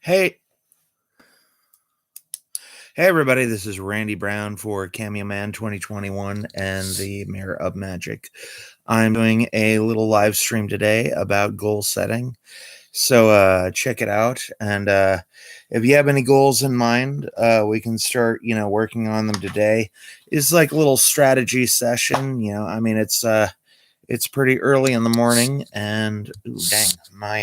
Hey, hey everybody, this is Randy Brown for Cameo Man 2021 and the Mayor of Magic. I'm doing a little live stream today about goal setting. So check it out. And if you have any goals in mind, we can start, working on them today. It's like a little strategy session. It's pretty early in the morning, and ooh, dang, my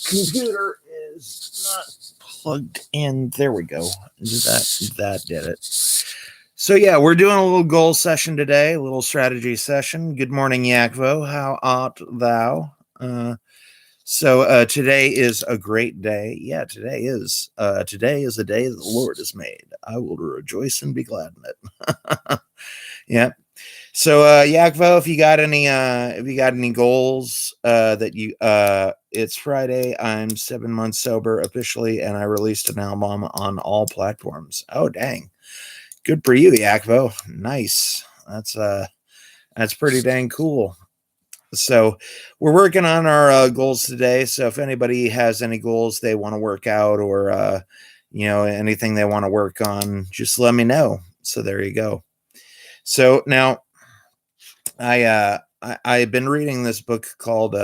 computer is not plugged in. There we go. That did it. So yeah, we're doing a little goal session today, a little strategy session. Good morning, Yakvo. How art thou? Today is a great day. Yeah, today is a day that the Lord has made. I will rejoice and be glad in it. Yeah. So Yakvo, if you got any goals that you it's Friday. I'm 7 months sober officially, and I released an album on all platforms. Oh dang. Good for you, Yakvo. Nice. That's pretty dang cool. So we're working on our goals today. So if anybody has any goals they want to work out, or anything they want to work on, just let me know. So there you go. So now I've been reading this book called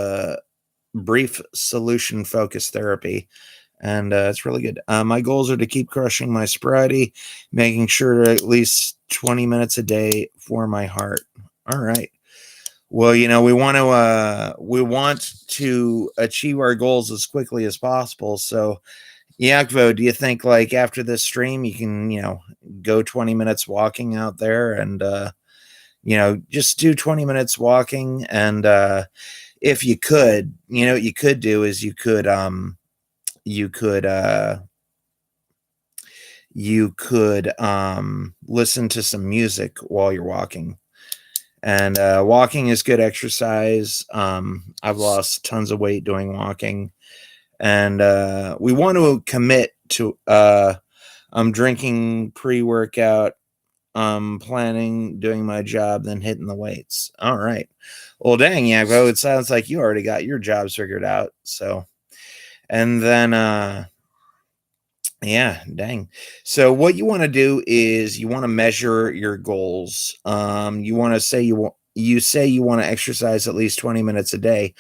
Brief Solution Focus Therapy, and it's really good. My goals are to keep crushing my sobriety, making sure to at least 20 minutes a day for my heart. All right. Well, we want to achieve our goals as quickly as possible. So, Yakvo, do you think like after this stream you can go 20 minutes walking out there and just do 20 minutes walking? And if you could, what you could do is you could listen to some music while you're walking. And walking is good exercise. I've lost tons of weight doing walking, and we want to commit to I'm drinking pre-workout, planning, doing my job, then hitting the weights. All right. Well, dang, yeah, bro, it sounds like you already got your jobs figured out. So, and then, yeah, dang. So what you want to do is you want to measure your goals. You want to say you say you want to exercise at least 20 minutes a day.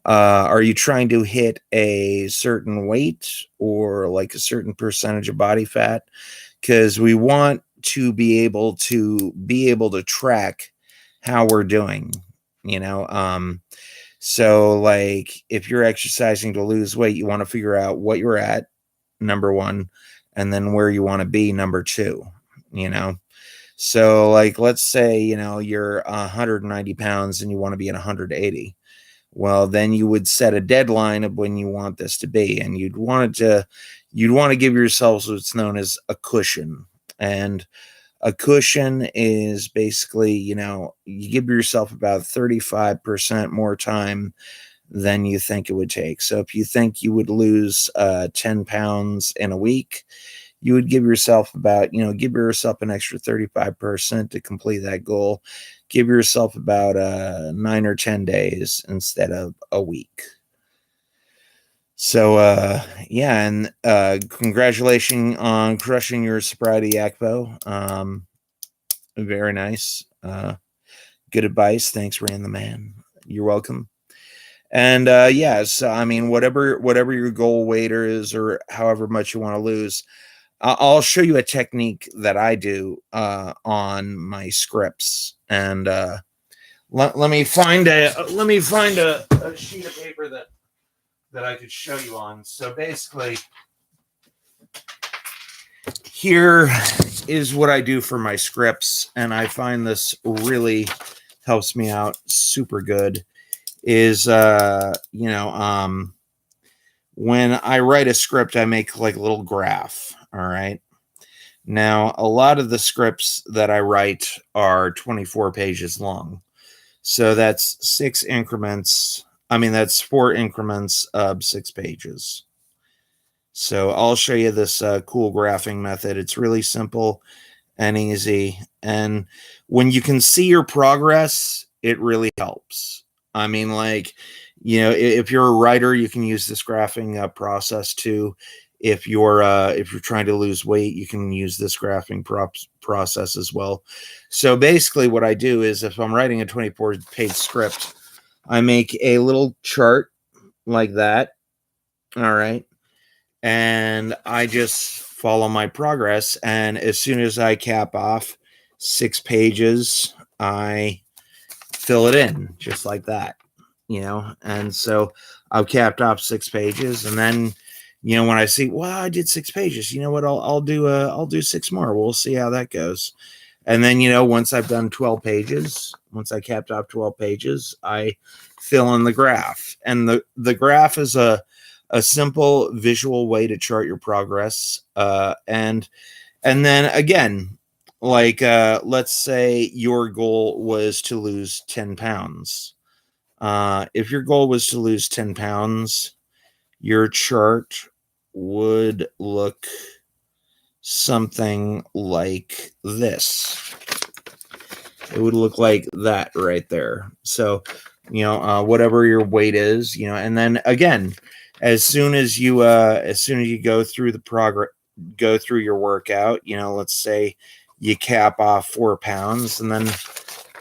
Are you trying to hit a certain weight or like a certain percentage of body fat? Because we want to be able to track how we're doing, so like if you're exercising to lose weight, you want to figure out what you're at, number one, and then where you want to be, number two. So like let's say you're 190 pounds and you want to be at 180. Well, then you would set a deadline of when you want this to be, and you'd want to give yourselves what's known as a cushion. And a cushion is basically, you give yourself about 35% more time than you think it would take. So if you think you would lose 10 pounds in a week, you would give yourself give yourself an extra 35% to complete that goal. Give yourself about 9 or 10 days instead of a week. So, yeah, and congratulations on crushing your sobriety, Akpo. Very nice. Good advice. Thanks, Ran the Man. You're welcome. And so I mean, whatever your goal weight is, or however much you want to lose, I'll show you a technique that I do on my scripts. And let me find a sheet of paper that I could show you on. So basically, here is what I do for my scripts, and I find this really helps me out super good. Is when I write a script, I make like a little graph. All right. Now, a lot of the scripts that I write are 24 pages long. So that's 6 increments. I mean, that's 4 increments of 6 pages. So I'll show you this cool graphing method. It's really simple and easy. And when you can see your progress, it really helps. I mean, like, If you're a writer, you can use this graphing process too. If you're trying to lose weight, you can use this graphing process as well. So basically, what I do is, if I'm writing a 24-page script, I make a little chart like that. All right. And I just follow my progress. And as soon as I cap off 6 pages, I fill it in just like that, And so I've capped off 6 pages. And then, when I see, well, I did 6 pages, you know what? I'll do 6 more. We'll see how that goes. And then, once I've done 12 pages, once I capped off 12 pages, I fill in the graph. And the graph is a simple visual way to chart your progress. And then again, like, let's say your goal was to lose 10 pounds. If your goal was to lose 10 pounds, your chart would look something like this. It would look like that right there. So, whatever your weight is, and then again, as soon as you go through go through your workout, let's say you cap off 4 pounds, and then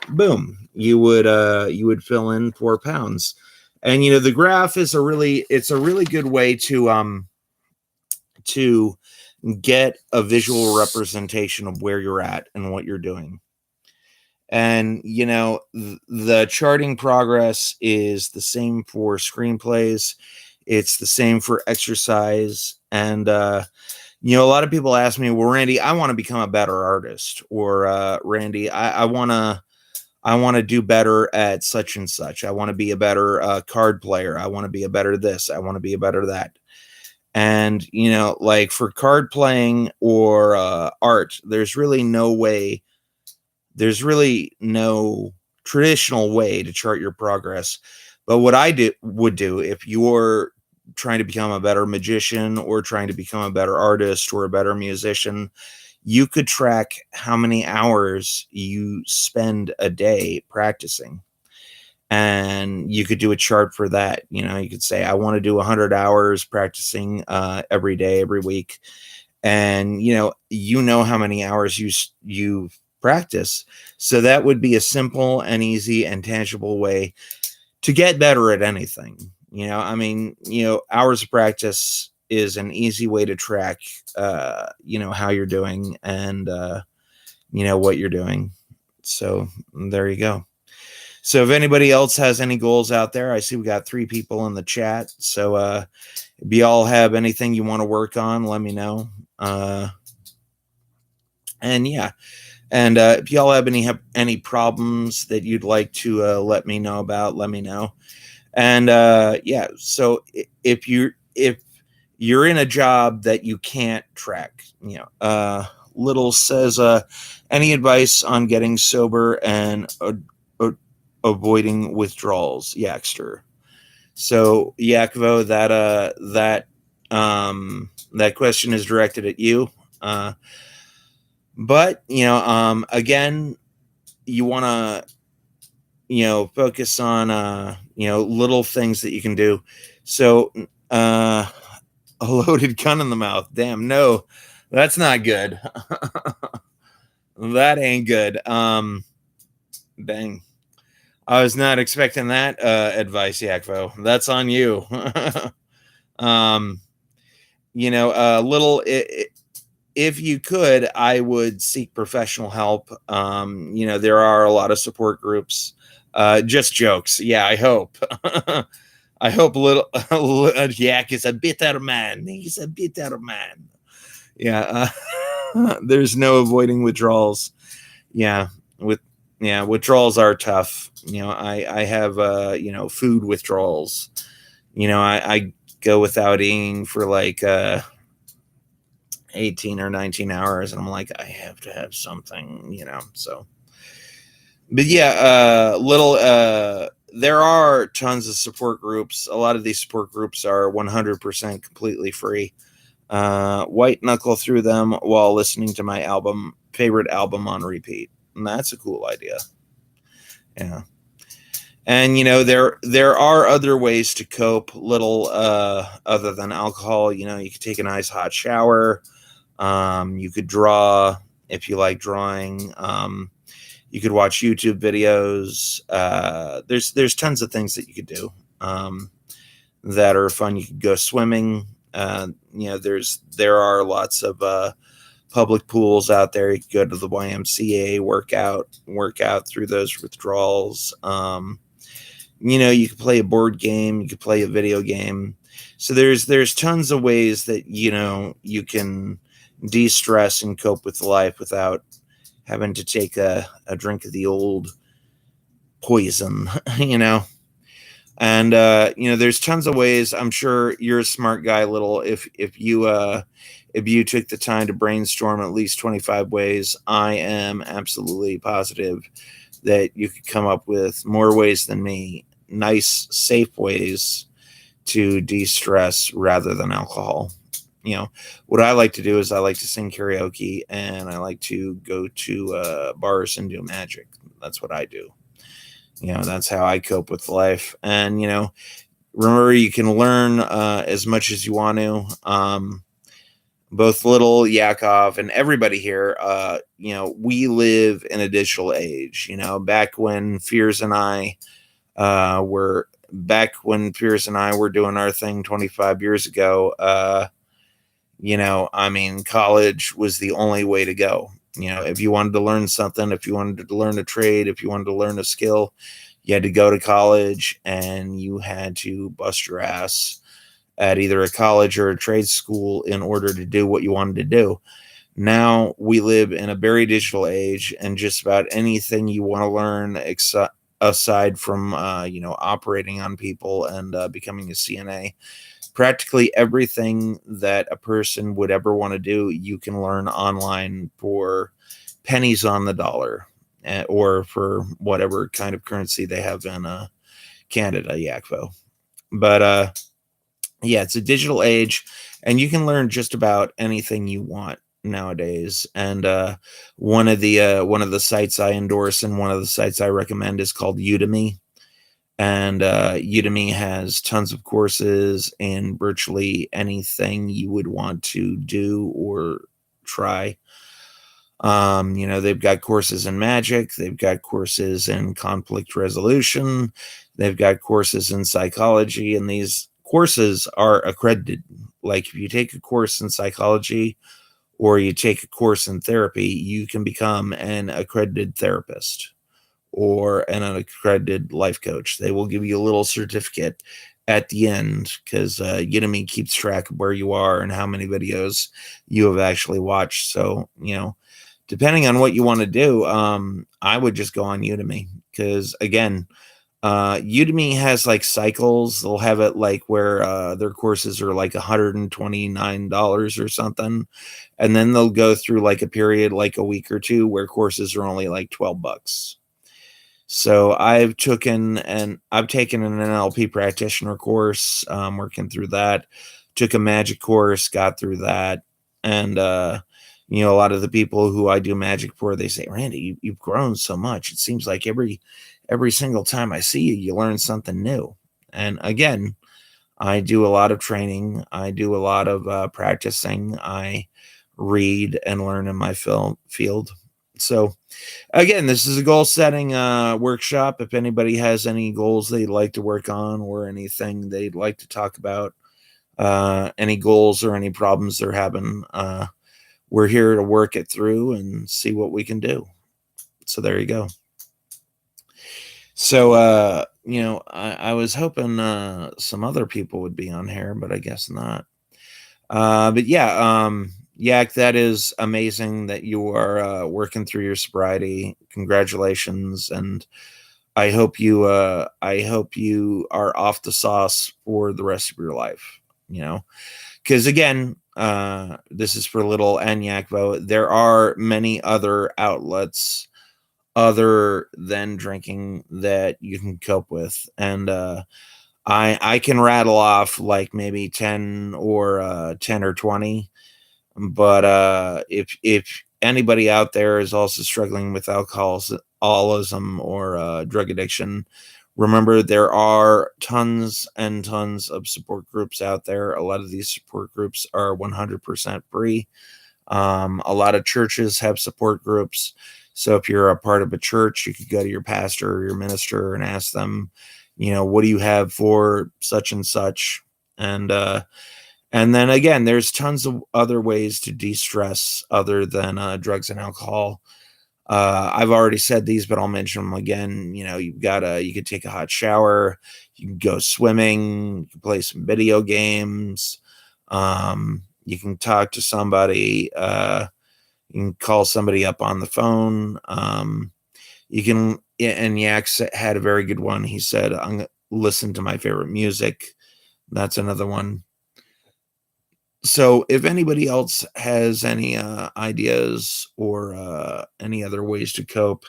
boom, you would fill in 4 pounds. And the graph is a really good way to get a visual representation of where you're at and what you're doing. And the charting progress is the same for screenplays. It's the same for exercise. And a lot of people ask me, well, Randy, I want to become a better artist, or Randy, I want to do better at such and such. I want to be a better card player. I want to be a better this. I want to be a better that. And, like for card playing or art, there's really no traditional way to chart your progress. But what I would do, if you're trying to become a better magician or trying to become a better artist or a better musician, you could track how many hours you spend a day practicing. And you could do a chart for that. You could say, I want to do 100 hours practicing every day, every week. And, how many hours you practice. So that would be a simple and easy and tangible way to get better at anything. Hours of practice is an easy way to track, how you're doing and, what you're doing. So there you go. So if anybody else has any goals out there, I see we got 3 people in the chat. So if you all have anything you want to work on, let me know. And yeah. And if y'all have any problems that you'd like to let me know about, let me know. And yeah, so if you're in a job that you can't track, Little says, any advice on getting sober and avoiding withdrawals, Yakster? So Yakvo, that question is directed at you. But again, you want to focus on little things that you can do. So a loaded gun in the mouth, damn, no, that's not good. That ain't good. Dang, I was not expecting that advice, Yakvo. That's on you. Little if you could, I would seek professional help. There are a lot of support groups. Just jokes. Yeah, I hope. I hope little Yak is a bitter man. He's a bitter man. Yeah. There's no avoiding withdrawals. Yeah. Withdrawals are tough. I have food withdrawals. I go without eating for like 18 or 19 hours, and I'm like, I have to have something, so. But yeah, there are tons of support groups. A lot of these support groups are 100% completely free. White knuckle through them while listening to my favorite album on repeat. And that's a cool idea. Yeah. And there are other ways to cope, little other than alcohol. You could take a nice hot shower. You could draw if you like drawing. You could watch YouTube videos. There's tons of things that you could do that are fun. You could go swimming. There are lots of public pools out there. You could go to the YMCA, work out through those withdrawals. You could play a board game. You could play a video game. So there's tons of ways that you can de-stress and cope with life without having to take a drink of the old poison. And there's tons of ways. I'm sure you're a smart guy, little. If you took the time to brainstorm at least 25 ways, I am absolutely positive that you could come up with more ways than me. Nice, safe ways to de-stress rather than alcohol. What I like to do is I like to sing karaoke, and I like to go to bars and do magic. That's what I do. That's how I cope with life. And remember, you can learn as much as you want to. Both little Yakov and everybody here, we live in a digital age. Back when Fears and I were doing our thing 25 years ago, college was the only way to go. If you wanted to learn something, if you wanted to learn a trade, if you wanted to learn a skill, you had to go to college, and you had to bust your ass at either a college or a trade school in order to do what you wanted to do. Now we live in a very digital age, and just about anything you want to learn, aside from operating on people and becoming a CNA, practically everything that a person would ever want to do, you can learn online for pennies on the dollar, or for whatever kind of currency they have in Canada, Yakvo. But yeah, it's a digital age, and you can learn just about anything you want nowadays. And one of the sites I endorse and one of the sites I recommend is called Udemy. And Udemy has tons of courses in virtually anything you would want to do or try. They've got courses in magic. They've got courses in conflict resolution. They've got courses in psychology. And these courses are accredited. Like if you take a course in psychology or you take a course in therapy, you can become an accredited therapist or an accredited life coach. They will give you a little certificate at the end, because Udemy keeps track of where you are and how many videos you have actually watched. So, depending on what you want to do, I would just go on Udemy, because again, Udemy has like cycles. They'll have it like where their courses are like $129 or something. And then they'll go through like a period, like a week or two, where courses are only like $12. So I've taken an NLP practitioner course, working through that, took a magic course, got through that. And, a lot of the people who I do magic for, they say, Randy, you've grown so much. It seems like every single time I see you, you learn something new. And again, I do a lot of training. I do a lot of practicing. I read and learn in my field. So again, this is a goal setting workshop. If anybody has any goals they'd like to work on, or anything they'd like to talk about, any goals or any problems they're having, we're here to work it through and see what we can do. So there you go. So, I was hoping some other people would be on here, but I guess not. But yeah, Yak, that is amazing that you are working through your sobriety. Congratulations, and I hope you are off the sauce for the rest of your life. Because again, this is for little and Yakvo. There are many other outlets other than drinking that you can cope with, and I can rattle off like maybe 10 or 20. But if anybody out there is also struggling with alcoholism or drug addiction, Remember, there are tons and tons of support groups out there. A lot of these support groups are 100% free. A lot of churches have support groups. So if you're a part of a church, you could go to your pastor or your minister and ask them, what do you have for such and such? And then again, there's tons of other ways to de-stress other than drugs and alcohol. I've already said these, but I'll mention them again. You could take a hot shower, you can go swimming, you can play some video games, you can talk to somebody, you can call somebody up on the phone. And Yax had a very good one. He said, I'm going to listen to my favorite music. That's another one. So if anybody else has any ideas or any other ways to cope,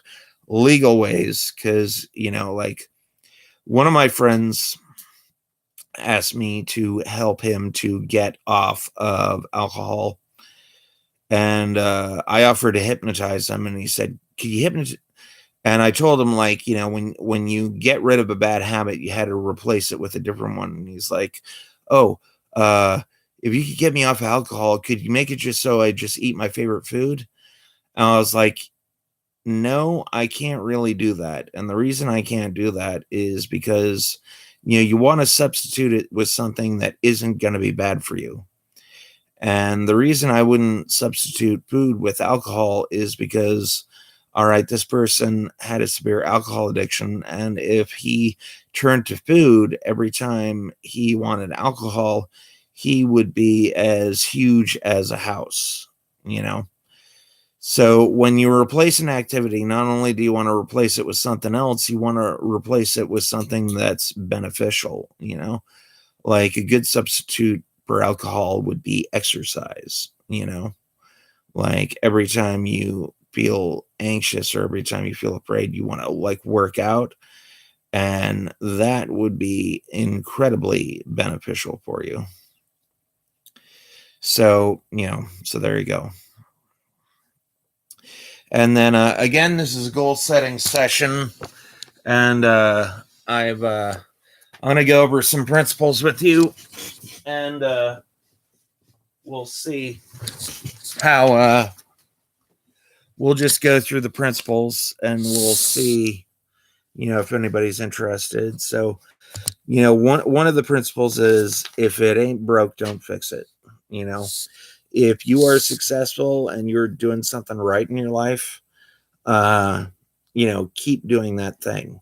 legal ways, because, like one of my friends asked me to help him to get off of alcohol. And I offered to hypnotize him, and he said, "Can you hypnotize?" And I told him, like, when you get rid of a bad habit, you had to replace it with a different one. And he's like, "Oh, if you could get me off alcohol, could you make it just so I just eat my favorite food?" And I was like, "No, I can't really do that." And the reason I can't do that is because, you want to substitute it with something that isn't going to be bad for you. And the reason I wouldn't substitute food with alcohol is because, all right, this person had a severe alcohol addiction. And if he turned to food every time he wanted alcohol, he would be as huge as a house, So when you replace an activity, not only do you want to replace it with something else, you want to replace it with something that's beneficial, like a good substitute for alcohol would be exercise, like every time you feel anxious or every time you feel afraid, you want to like work out, and that would be incredibly beneficial for you. So, so there you go. And then again, this is a goal setting session, and I'm going to go over some principles with you, and we'll see how we'll just go through the principles, and we'll see, if anybody's interested. So, one of the principles is, if it ain't broke, don't fix it. If you are successful and you're doing something right in your life, keep doing that thing.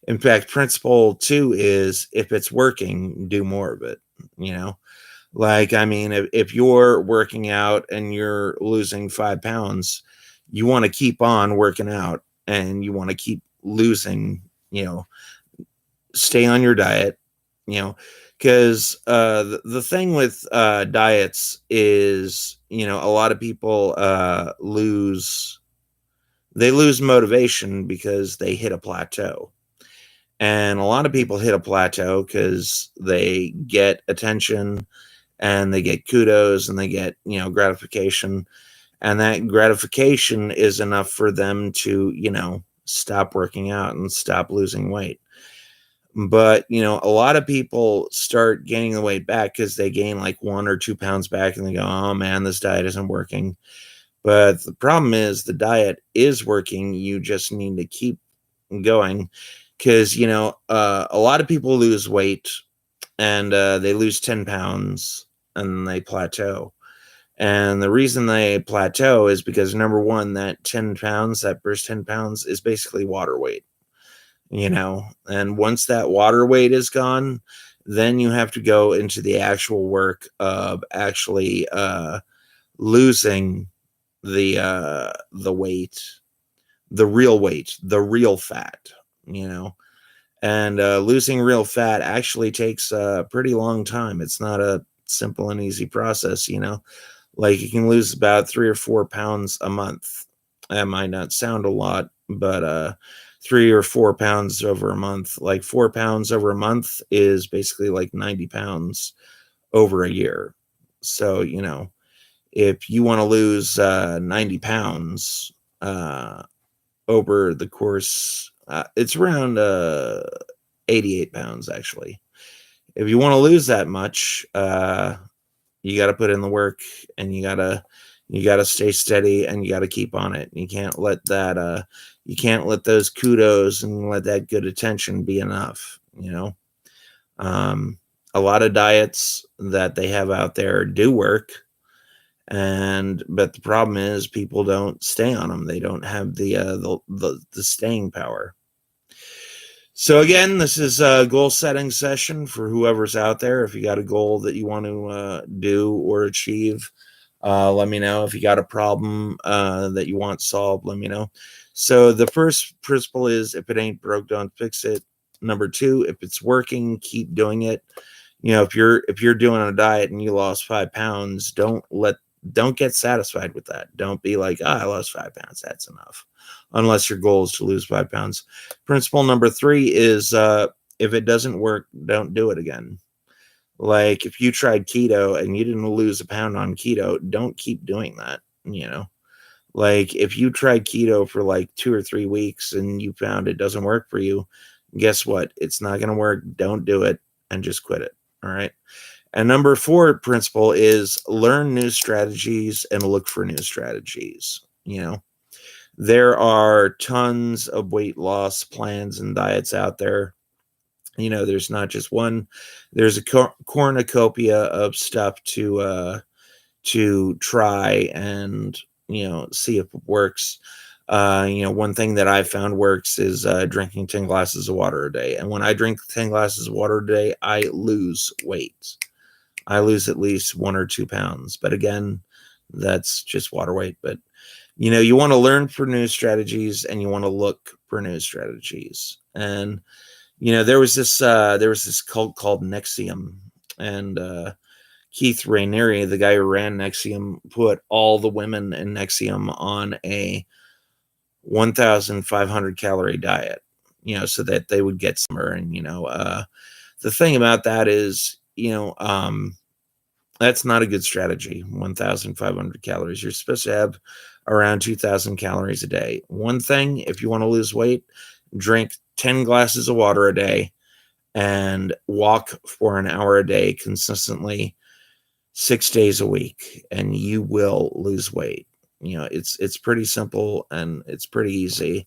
In fact, principle 2 is, if it's working, do more of it. Like, I mean, if you're working out and you're losing 5 pounds, you want to keep on working out and you want to keep losing, stay on your diet, because the thing with diets is, a lot of people lose motivation because they hit a plateau. And a lot of people hit a plateau because they get attention and they get kudos and they get, gratification. And that gratification is enough for them to, stop working out and stop losing weight. But, a lot of people start gaining the weight back because they gain like 1 or 2 pounds back and they go, "Oh man, this diet isn't working." But the problem is the diet is working. You just need to keep going, because, a lot of people lose weight and they lose 10 pounds and they plateau. And the reason they plateau is because, number one, that 10 pounds, that first 10 pounds is basically water weight, and once that water weight is gone, then you have to go into the actual work of actually losing the weight, the real fat, and losing real fat actually takes a pretty long time. It's not a simple and easy process, like you can lose about 3 or 4 pounds a month. That might not sound a lot, but 3 or 4 pounds over a month, like 4 pounds over a month is basically like 90 pounds over a year. So, if you want to lose 90 pounds over the course, it's around 88 pounds, actually. If you want to lose that much, you got to put in the work, and you gotta stay steady, and you got to keep on it. You can't let those kudos and let that good attention be enough. A lot of diets that they have out there do work, but the problem is people don't stay on them. They don't have the staying power. So again, this is a goal setting session for whoever's out there. If you got a goal that you want to do or achieve, let me know. If you got a problem that you want solved, let me know. So the first principle is, if it ain't broke, don't fix it. Number 2, if it's working, keep doing it. If you're doing a diet and you lost 5 pounds, don't get satisfied with that. Don't be like, I lost 5 pounds, that's enough. Unless your goal is to lose 5 pounds. Principle number 3 is, if it doesn't work, don't do it again. Like, if you tried keto and you didn't lose a pound on keto, don't keep doing that. Like, if you tried keto for like 2 or 3 weeks and you found it doesn't work for you, guess what? It's not going to work. Don't do it, and just quit it. All right. And number 4 principle is, learn new strategies and look for new strategies. There are tons of weight loss plans and diets out there. There's not just one. There's a cornucopia of stuff to try and see if it works. One thing that I found works is drinking 10 glasses of water a day. And when I drink 10 glasses of water a day, I lose weight. I lose at least 1 or 2 pounds. But again, that's just water weight. But you want to learn for new strategies, and you want to look for new strategies. And there was this cult called Nexium, and Keith Raniere, the guy who ran Nexium, put all the women in Nexium on a 1,500 calorie diet, so that they would get slimmer. And the thing about that is, that's not a good strategy. 1,500 calories. You're supposed to have around 2,000 calories a day. One thing, if you want to lose weight, drink 10 glasses of water a day and walk for an hour a day consistently 6 days a week, and you will lose weight. It's pretty simple and it's pretty easy.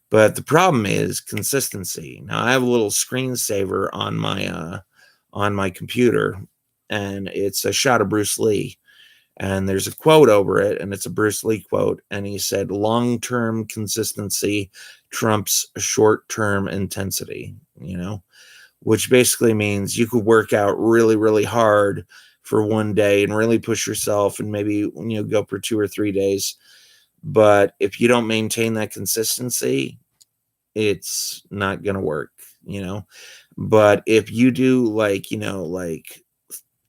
But the problem is consistency. Now, I have a little screensaver on my computer, and it's a shot of Bruce Lee. And there's a quote over it, and it's a Bruce Lee quote. And he said, long-term consistency trumps short-term intensity, which basically means you could work out really, really hard for one day and really push yourself and maybe, go for 2 or 3 days. But if you don't maintain that consistency, it's not going to work, But if you do like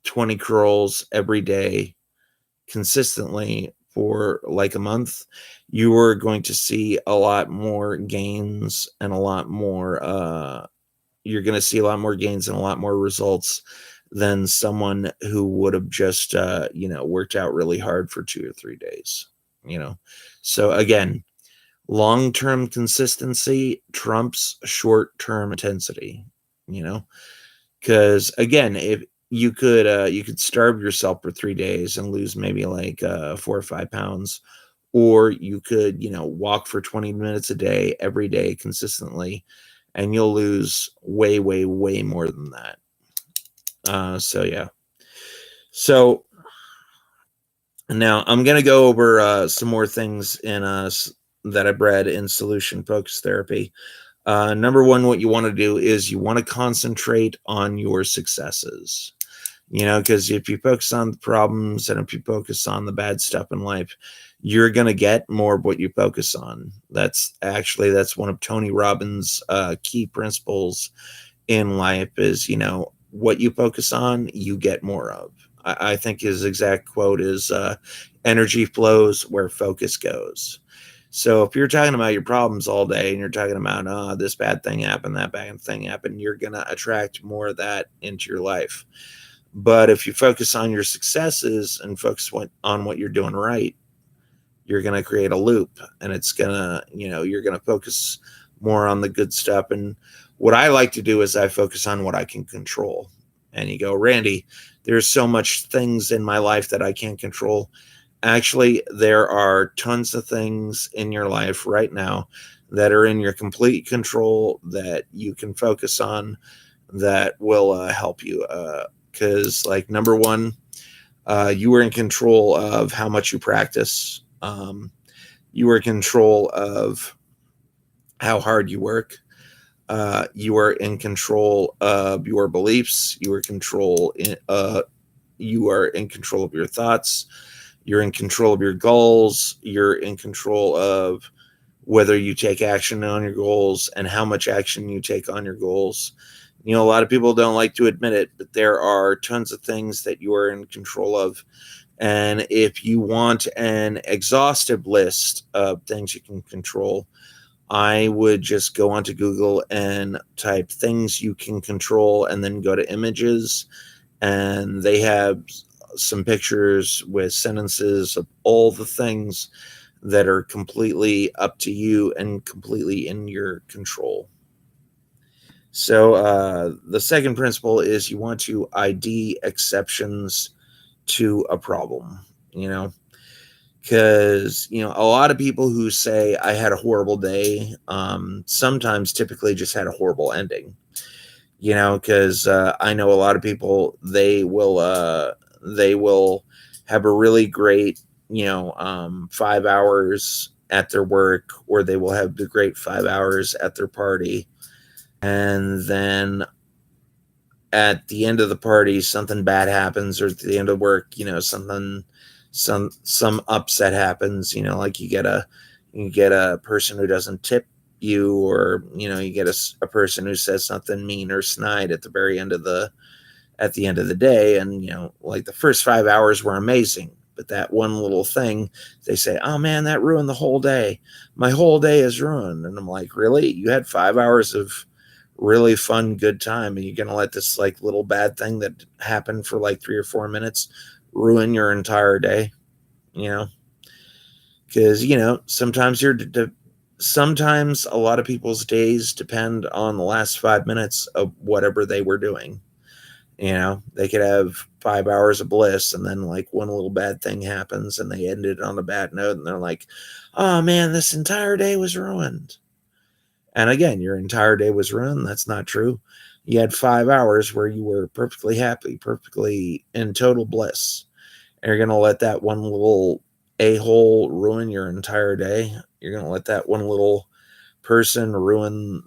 20 curls every day consistently for like a month, you are going to see a lot more gains and a lot more you're going to see a lot more gains and a lot more results than someone who would have just worked out really hard for 2 or 3 days. So again, long-term consistency trumps short-term intensity. Because again, if you could starve yourself for 3 days and lose maybe like 4 or 5 pounds, or you could walk for 20 minutes a day every day consistently, and you'll lose way, way, way more than that. So yeah. So now I'm going to go over some more things that I've read in solution focused therapy. Number 1, what you want to do is you want to concentrate on your successes. Because if you focus on the problems and if you focus on the bad stuff in life, you're going to get more of what you focus on. That's one of Tony Robbins' key principles in life is, what you focus on, you get more of. I think his exact quote is, energy flows where focus goes. So if you're talking about your problems all day and you're talking about, this bad thing happened, that bad thing happened, you're going to attract more of that into your life. But if you focus on your successes and focus on what you're doing right, you're going to create a loop, and it's going to, you're going to focus more on the good stuff. And what I like to do is I focus on what I can control. And you go, Randy, there's so much things in my life that I can't control. Actually, there are tons of things in your life right now that are in your complete control that you can focus on that will help you. Because, like, number one, you are in control of how much you practice. You are in control of how hard you work. You are in control of your beliefs. You are in control of your thoughts. You're in control of your goals. You're in control of whether you take action on your goals and how much action you take on your goals. You know, a lot of people don't like to admit it, but there are tons of things that you are in control of. And if you want an exhaustive list of things you can control, I would just go onto Google and type things you can control and then go to images. And they have some pictures with sentences of all the things that are completely up to you and completely in your control. So the second principle is you want to ID exceptions to a problem, you know, because, you know, a lot of people who say I had a horrible day, sometimes typically just had a horrible ending, you know, because I know a lot of people, they will have a really great, 5 hours at their work, or they will have the great 5 hours at their party. And then at the end of the party, something bad happens, or at the end of work, some upset happens, like you get a person who doesn't tip you, or, you get a person who says something mean or snide at the very end of the day. And, like the first 5 hours were amazing, but that one little thing, they say, oh man, that ruined the whole day. My whole day is ruined. And I'm like, really? You had 5 hours of really fun, good time, and you're going to let this like little bad thing that happened for like 3 or 4 minutes ruin your entire day, because, sometimes a lot of people's days depend on the last 5 minutes of whatever they were doing. They could have 5 hours of bliss, and then like one little bad thing happens and they ended on a bad note, and they're like, oh man, this entire day was ruined. And again, your entire day was ruined. That's not true. You had 5 hours where you were perfectly happy, perfectly in total bliss. And you're going to let that one little a-hole ruin your entire day. You're going to let that one little person ruin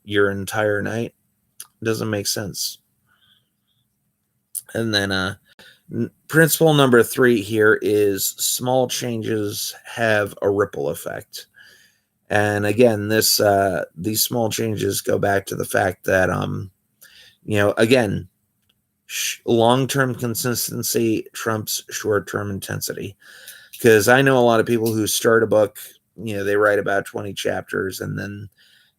your entire night. It doesn't make sense. And then principle number 3 here is small changes have a ripple effect. And again, these small changes go back to the fact that, again, long-term consistency trumps short-term intensity. Because I know a lot of people who start a book, they write about 20 chapters, and then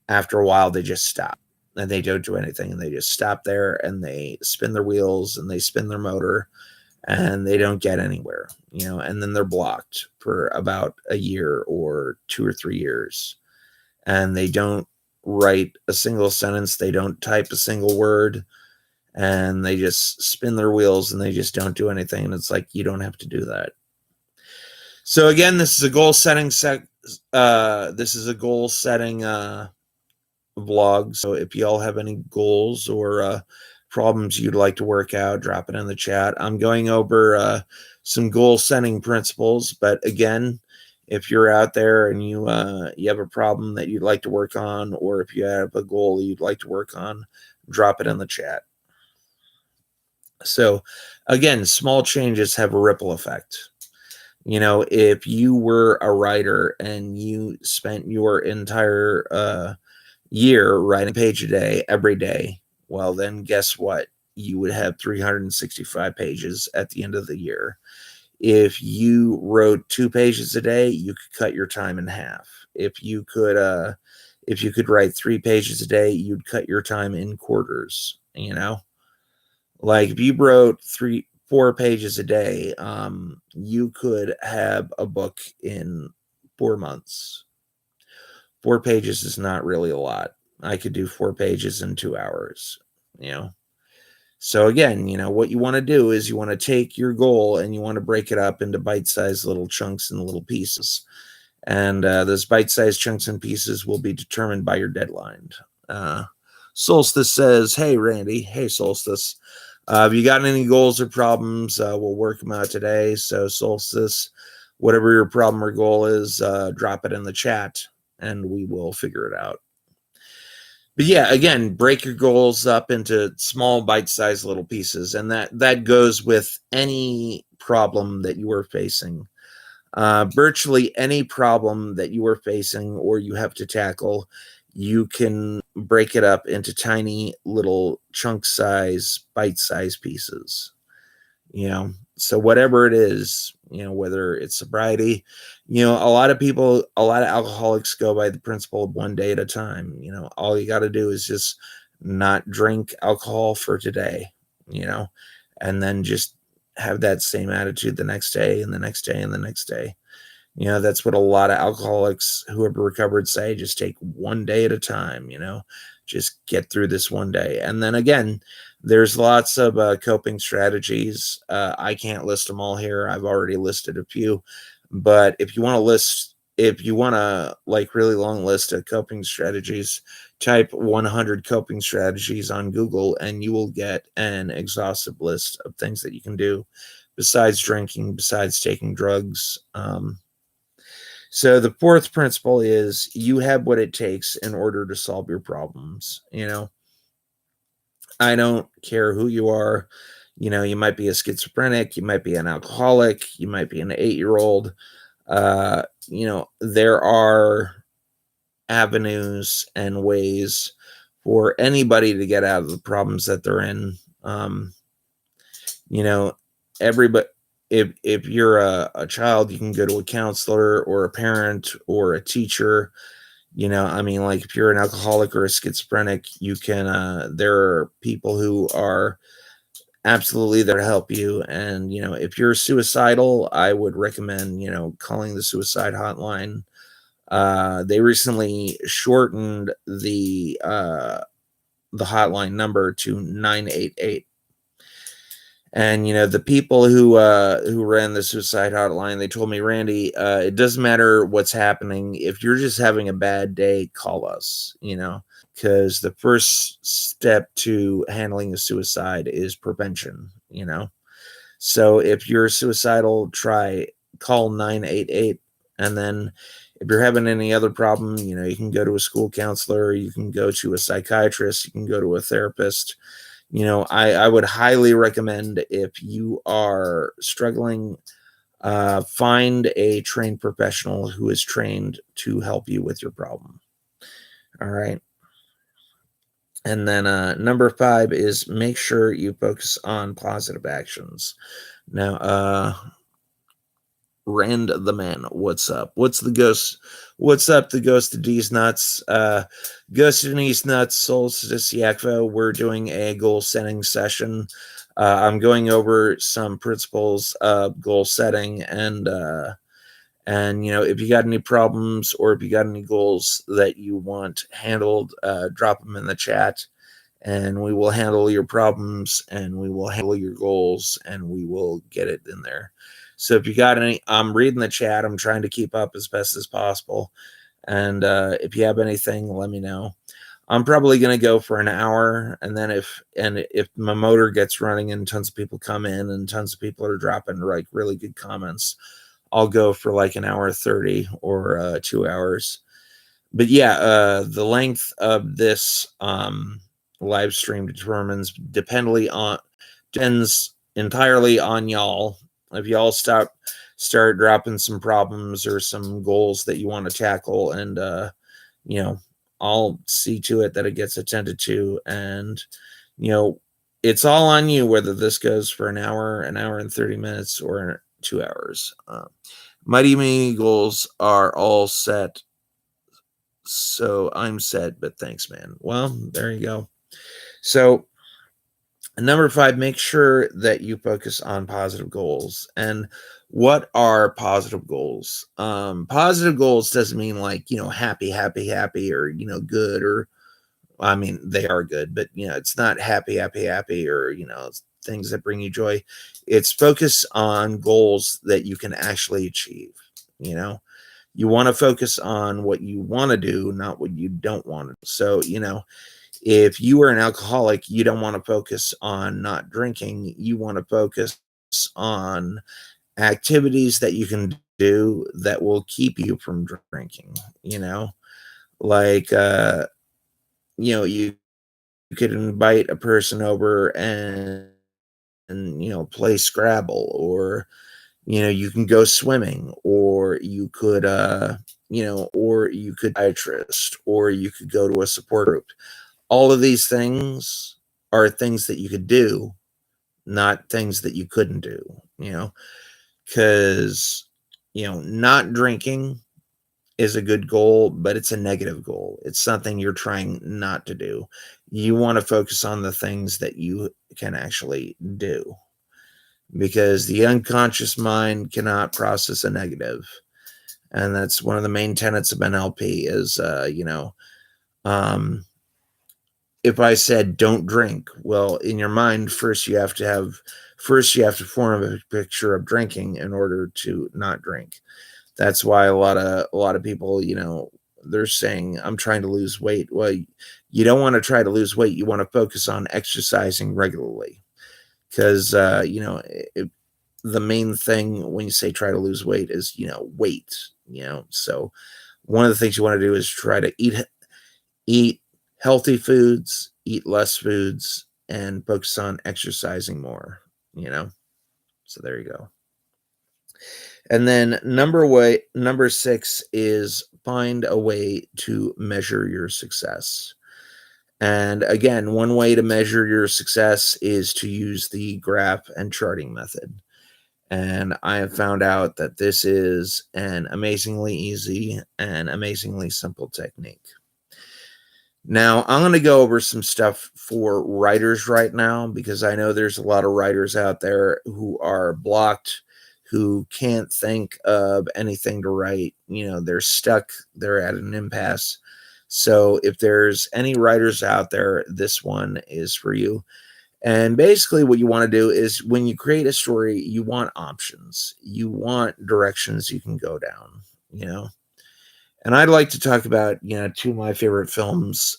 after a while they just stop and they don't do anything, and they just stop there and they spin their wheels and they spin their motor and they don't get anywhere, and then they're blocked for about a year or 2 or 3 years. And they don't write a single sentence. They don't type a single word, and they just spin their wheels and they just don't do anything. And it's like, you don't have to do that. So again, this is a goal setting vlog. So if y'all have any goals or problems you'd like to work out, drop it in the chat. I'm going over some goal setting principles, but again, if you're out there and you have a problem that you'd like to work on, or if you have a goal you'd like to work on, drop it in the chat. So again, small changes have a ripple effect. If you were a writer and you spent your entire year writing a page a day, every day, well, then guess what? You would have 365 pages at the end of the year. If you wrote 2 pages a day, you could cut your time in half. If you could write 3 pages a day, you'd cut your time in quarters. Like if you wrote 4 pages a day, you could have a book in 4 months. 4 pages is not really a lot. I could do 4 pages in 2 hours, So again, what you want to do is you want to take your goal and you want to break it up into bite-sized little chunks and little pieces. And those bite-sized chunks and pieces will be determined by your deadline. Solstice says, "Hey, Randy. Hey, Solstice. Have you got any goals or problems? We'll work them out today." So, Solstice, whatever your problem or goal is, drop it in the chat and we will figure it out. But yeah, again, break your goals up into small bite-sized little pieces. And that goes with any problem that you are facing. Virtually any problem that you are facing or you have to tackle, you can break it up into tiny little chunk size, bite size pieces. So whatever it is, whether it's sobriety, a lot of alcoholics go by the principle of one day at a time. All you got to do is just not drink alcohol for today, and then just have that same attitude the next day and the next day and the next day. That's what a lot of alcoholics who have recovered say. Just take one day at a time, just get through this one day. And then again, there's lots of coping strategies. I can't list them all here. I've already listed a few. But if you want a like really long list of coping strategies, type 100 coping strategies on Google and you will get an exhaustive list of things that you can do besides drinking, besides taking drugs. So the fourth principle is you have what it takes in order to solve your problems. I don't care who you are. You might be a schizophrenic, you might be an alcoholic, you might be an 8-year-old. There are avenues and ways for anybody to get out of the problems that they're in. Everybody, if you're a child, you can go to a counselor or a parent or a teacher. Like if you're an alcoholic or a schizophrenic, you can, there are people who are absolutely there to help you. And, if you're suicidal, I would recommend, calling the suicide hotline. They recently shortened the hotline number to 988. And the people who ran the suicide hotline, they told me, Randy, it doesn't matter what's happening. If you're just having a bad day, call us. Because the first step to handling a suicide is prevention. So if you're suicidal, call 988, and then if you're having any other problem, you can go to a school counselor, you can go to a psychiatrist, you can go to a therapist. I would highly recommend, if you are struggling, find a trained professional who is trained to help you with your problem. All right. And then number 5 is make sure you focus on positive actions. Now, Rand the man, what's up? What's up, the Ghost of D's Nuts? Ghost of D's Nuts, Solstice Yakvo. We're doing a goal setting session. I'm going over some principles of goal setting, and if you got any problems or if you got any goals that you want handled, drop them in the chat, and we will handle your problems and we will handle your goals and we will get it in there. So if you got any, I'm reading the chat. I'm trying to keep up as best as possible. And if you have anything, let me know. I'm probably going to go for an hour. And then if my motor gets running and tons of people come in and tons of people are dropping like really good comments, I'll go for like an hour 30 or 2 hours. But yeah, the length of this live stream depends entirely on y'all. If y'all start dropping some problems or some goals that you want to tackle, and I'll see to it that it gets attended to. And it's all on you whether this goes for an hour and 30 minutes, or 2 hours. Mighty Mini goals are all set, so I'm set. But thanks, man. Well, there you go. So number 5, make sure that you focus on positive goals. And what are positive goals? Positive goals doesn't mean like, happy, or, good, or I mean, they are good, but it's not happy, happy, happy, or things that bring you joy. It's focus on goals that you can actually achieve. You know, you want to focus on what you want to do, not what you don't want to. So, if you are an alcoholic, you don't want to focus on not drinking. You want to focus on activities that you can do that will keep you from drinking, like, you could invite a person over and play Scrabble, or you can go swimming, or you could or you could psychiatrist, or you could go to a support group. All of these things are things that you could do, not things that you couldn't do, because not drinking is a good goal, but it's a negative goal. It's something you're trying not to do. You want to focus on the things that you can actually do, because the unconscious mind cannot process a negative. And that's one of the main tenets of NLP is, if I said don't drink, well, in your mind, first you have to form a picture of drinking in order to not drink. That's why a lot of people, they're saying, I'm trying to lose weight. Well, you don't want to try to lose weight. You want to focus on exercising regularly, because, the main thing when you say try to lose weight is, weight, so one of the things you want to do is try to eat healthy foods, eat less foods, and focus on exercising more, so there you go. And then number 6 is find a way to measure your success. And again, one way to measure your success is to use the graph and charting method. And I have found out that this is an amazingly easy and amazingly simple technique. Now, I'm going to go over some stuff for writers right now, because I know there's a lot of writers out there who are blocked, who can't think of anything to write. They're stuck, they're at an impasse. So if there's any writers out there, this one is for you. And basically what you want to do is, when you create a story, you want options. You want directions you can go down, And I'd like to talk about, two of my favorite films,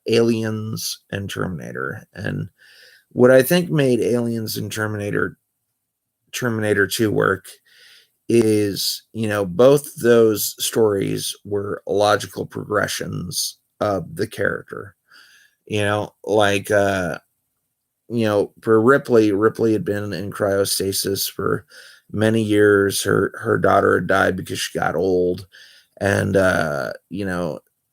Aliens and Terminator. And what I think made Aliens and Terminator 2 work is, both those stories were logical progressions of the character. Like, for Ripley had been in cryostasis for many years. Her daughter had died because she got old. And,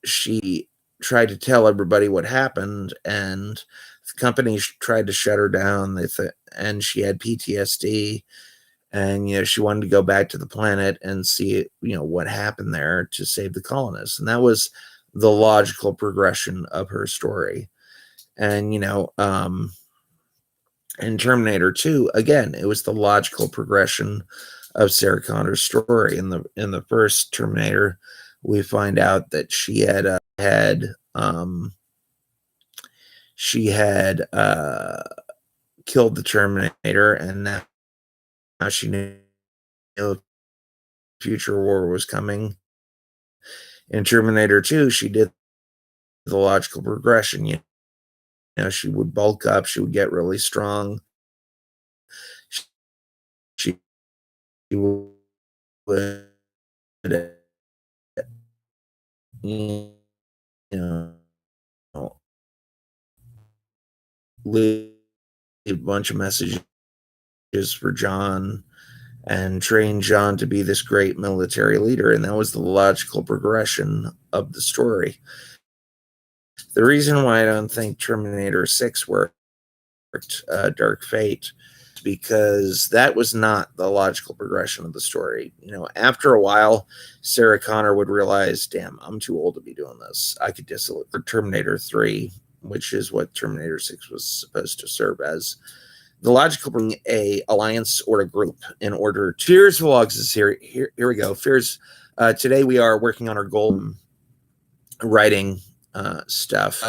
she tried to tell everybody what happened, and the company tried to shut her down. And she had PTSD, and, she wanted to go back to the planet and see, what happened there to save the colonists. And that was the logical progression of her story. And, in Terminator 2, again, it was the logical progression of Sarah Connor's story. In the first Terminator, we find out that she had killed the Terminator, and now she knew a future war was coming. In Terminator 2, she did the logical progression. She would bulk up, she would get really strong. She would, you know, leave a bunch of messages for John and train John to be this great military leader. And that was the logical progression of the story. The reason why I don't think Terminator 6 worked, Dark Fate, because that was not the logical progression of the story. After a while, Sarah Connor would realize, damn, I'm too old to be doing this. I could disallow for Terminator 3, which is what Terminator 6 was supposed to serve as. The logical bring a alliance or a group in order to. Fears Vlogs is here. Here we go. Fears. Today we are working on our goal, writing stuff.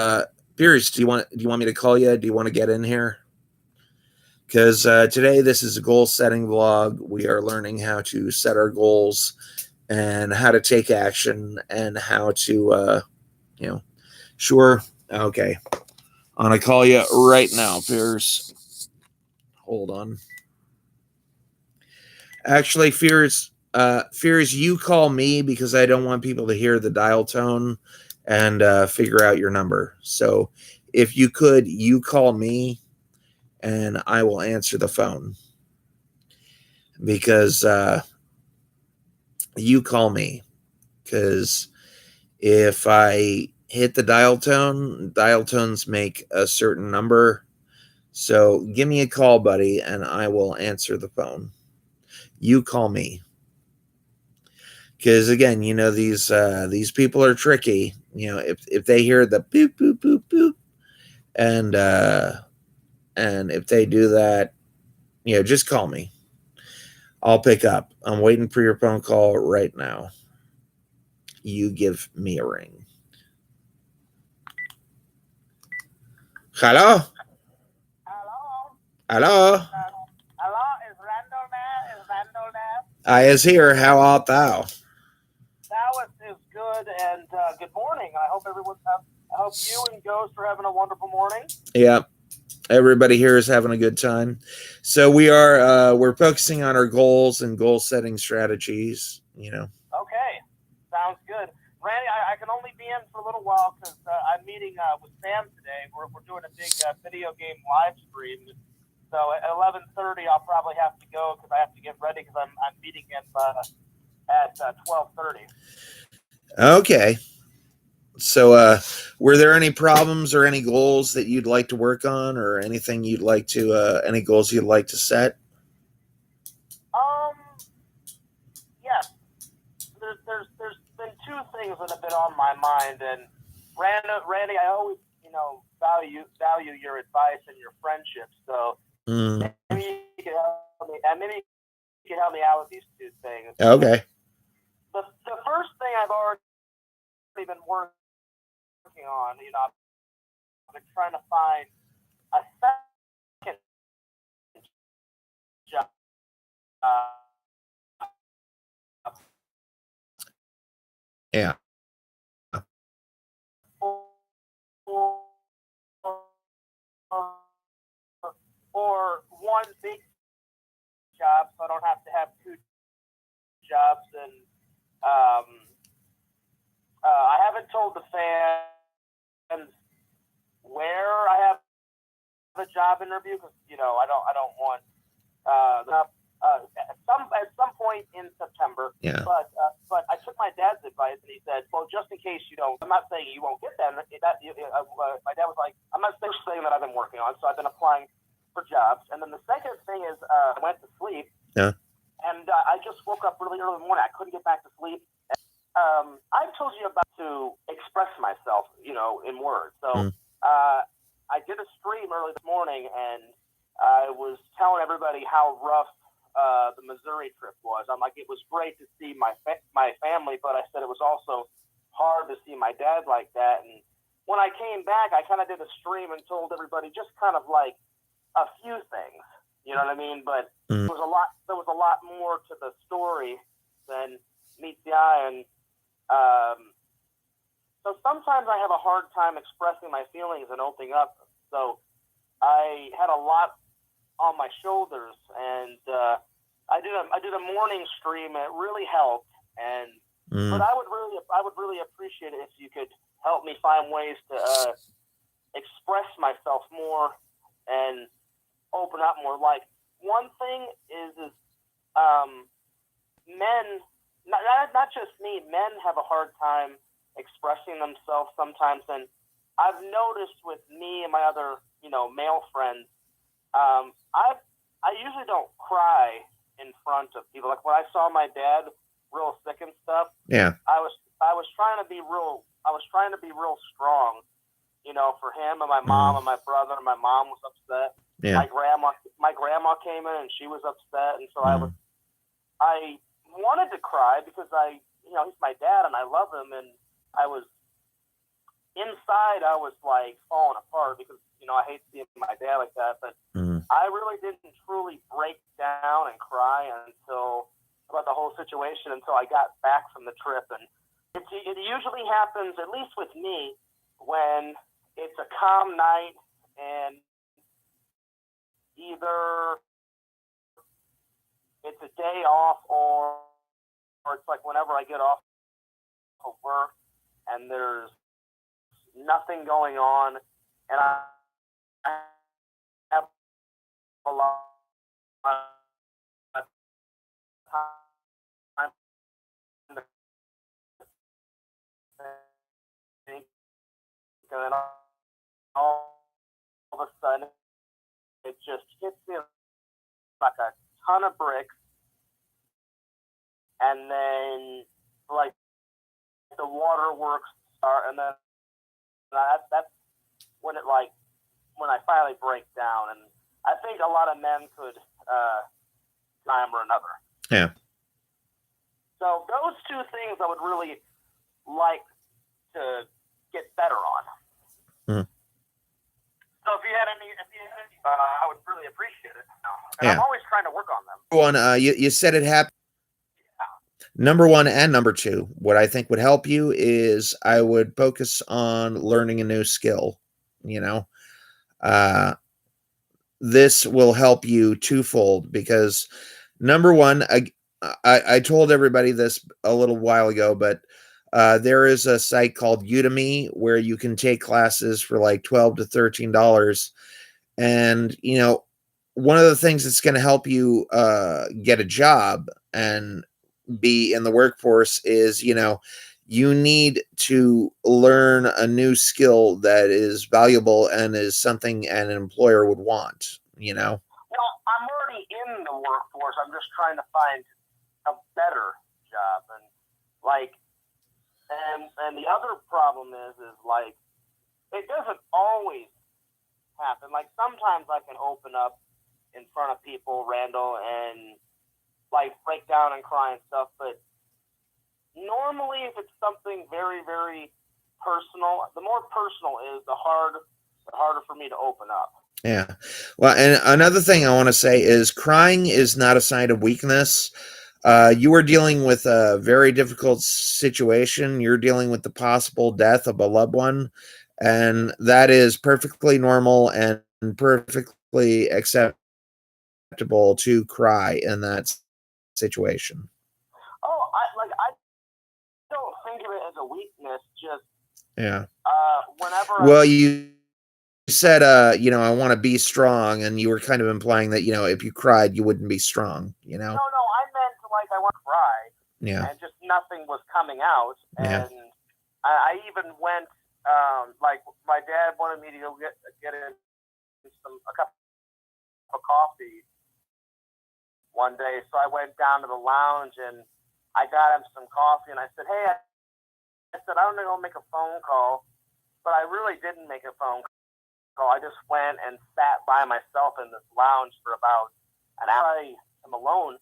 Pierce, do you want me to call you? Do you want to get in here? Because today this is a goal setting vlog. We are learning how to set our goals and how to take action and how to, sure. Okay. I'm going to call you right now, Pierce. Hold on. Actually, Fears, you call me because I don't want people to hear the dial tone and figure out your number. So if you could, you call me and I will answer the phone because you call me, because if I hit the dial tones make a certain number. So give me a call, buddy, and I will answer the phone. You call me. Because again, these people are tricky. If they hear the boop boop boop boop, and if they do that, just call me. I'll pick up. I'm waiting for your phone call right now. You give me a ring. Hello? Hello? Hello, is Randall there? Is Randall there? I is here. How art thou? Thou is good, and good morning. I hope I hope you and Ghost are having a wonderful morning. Yeah. Everybody here is having a good time. So we're focusing on our goals and goal setting strategies, Okay, sounds good. Randy, I can only be in for a little while because I'm meeting with Sam today. We're doing a big video game live stream. So at 11:30, I'll probably have to go because I have to get ready because I'm meeting him at 12:30. Okay. So were there any problems or any goals that you'd like to work on, or anything you'd like to any goals you'd like to set? Yes. There's been two things that have been on my mind, and Randy, I always value your advice and your friendship. So maybe you can help me, and maybe you can help me out with these two things. Okay. The first thing I've already been working on, I've been trying to find a second job. Yeah. Or one big job, so I don't have to have two jobs. And I haven't told the fans where I have the job interview because I don't want at some point in September. Yeah. But I took my dad's advice and he said, well, just in case you don't, I'm not saying you won't get that. My dad was like, I'm not saying that I've been working on, so I've been applying for jobs. And then the second thing is I went to sleep. Yeah. And I just woke up really early in the morning. I couldn't get back to sleep. I've told you about to express myself, in words. So I did a stream early this morning, and I was telling everybody how rough the Missouri trip was. I'm like, it was great to see my family, but I said it was also hard to see my dad like that. And when I came back, I kind of did a stream and told everybody just kind of like a few things, you know what I mean? But there was a lot more to the story than meets the eye. And so sometimes I have a hard time expressing my feelings and opening up. So I had a lot on my shoulders, and I did a morning stream, and it really helped. And but I would really appreciate it if you could help me find ways to express myself more and open up more. Like one thing is men, not just me, men have a hard time expressing themselves sometimes, and I've noticed with me and my other male friends. I usually don't cry in front of people. Like when I saw my dad real sick and stuff, Yeah. I was trying to be real strong, for him and my mom and my brother. And my mom was upset. Yeah. My grandma came in and she was upset, and so I wanted to cry because he's my dad and I love him, and I was inside I was like falling apart because, I hate seeing my dad like that, but I really didn't truly break down and cry about the whole situation until I got back from the trip. And it usually happens, at least with me, when it's a calm night and either it's a day off or it's like whenever I get off of work and there's nothing going on and I have a lot of time to think, and then all of a sudden it just hits me like a ton of bricks, and then like the waterworks start, and then that's when when I finally break down, and I think a lot of men could time or another. Yeah. So those two things I would really like to get better on. So if you had any, I would really appreciate it. And I'm always trying to work on them. One, you said it happened. Number one and number two, what I think would help you is I would focus on learning a new skill. This will help you twofold because number one, I told everybody this a little while ago, but there is a site called Udemy where you can take classes for like $12 to $13. And, one of the things that's going to help you get a job and be in the workforce is, you need to learn a new skill that is valuable and is something an employer would want, Well, I'm already in the workforce. I'm just trying to find a better job. And the other problem is like, it doesn't always happen. Like sometimes I can open up in front of people, Randall, and like break down and cry and stuff, but normally if it's something very, very personal, the more personal is, the harder for me to open up. Yeah. Well, and another thing I want to say is crying is not a sign of weakness. You are dealing with a very difficult situation. You're dealing with the possible death of a loved one, and that is perfectly normal and perfectly acceptable to cry in that situation. Oh, I don't think of it as a weakness. Just whenever. Well, you said, I want to be strong, and you were kind of implying that, if you cried, you wouldn't be strong. No, I meant like I want to cry. Yeah. And just nothing was coming out, and I even went. Like my dad wanted me to go get in a cup of coffee one day, so I went down to the lounge and I got him some coffee, and I said, "Hey," I said, "I'm gonna go make a phone call," but I really didn't make a phone call. I just went and sat by myself in this lounge for about an hour. I am alone.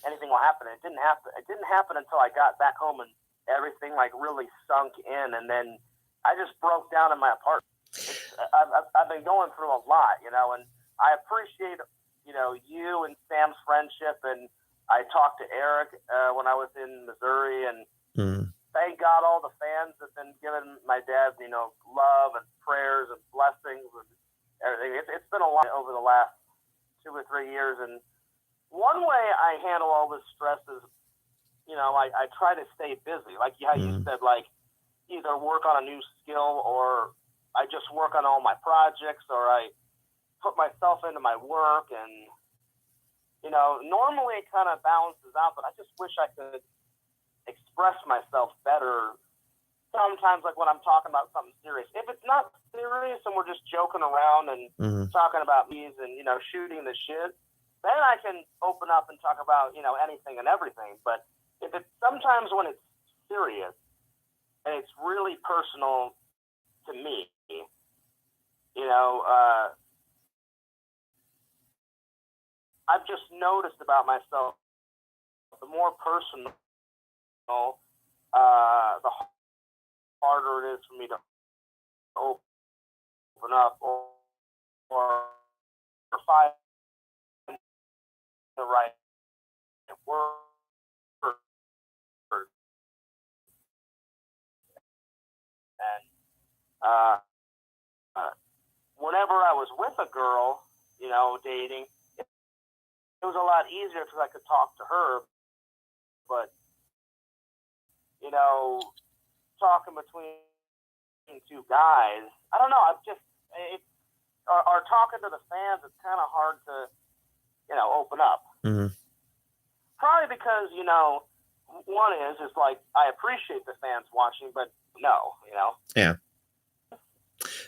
Anything will happen. It didn't happen. It didn't happen until I got back home and everything like really sunk in, and then I just broke down in my apartment. I've been going through a lot, and I appreciate, you and Sam's friendship, and I talked to Eric when I was in Missouri, and thank God all the fans have been giving my dad, love and prayers and blessings and everything. It's been a lot over the last 2 or 3 years, and one way I handle all this stress is, I try to stay busy. Like how you said, like either work on a new skill or I just work on all my projects or I put myself into my work. And, normally it kind of balances out, but I just wish I could express myself better. Sometimes like when I'm talking about something serious, if it's not serious and we're just joking around and talking about memes and, shooting the shit, then I can open up and talk about, anything and everything. But if it's sometimes when it's serious and it's really personal to me, I've just noticed about myself, the more personal, the harder it is for me to open up or find the right word. And whenever I was with a girl, dating, it was a lot easier because I could talk to her. But talking between two guys, I don't know. I've just or talking to the fans, it's kind of hard to open up. Mm-hmm. Probably because one is like I appreciate the fans watching, but no, Yeah.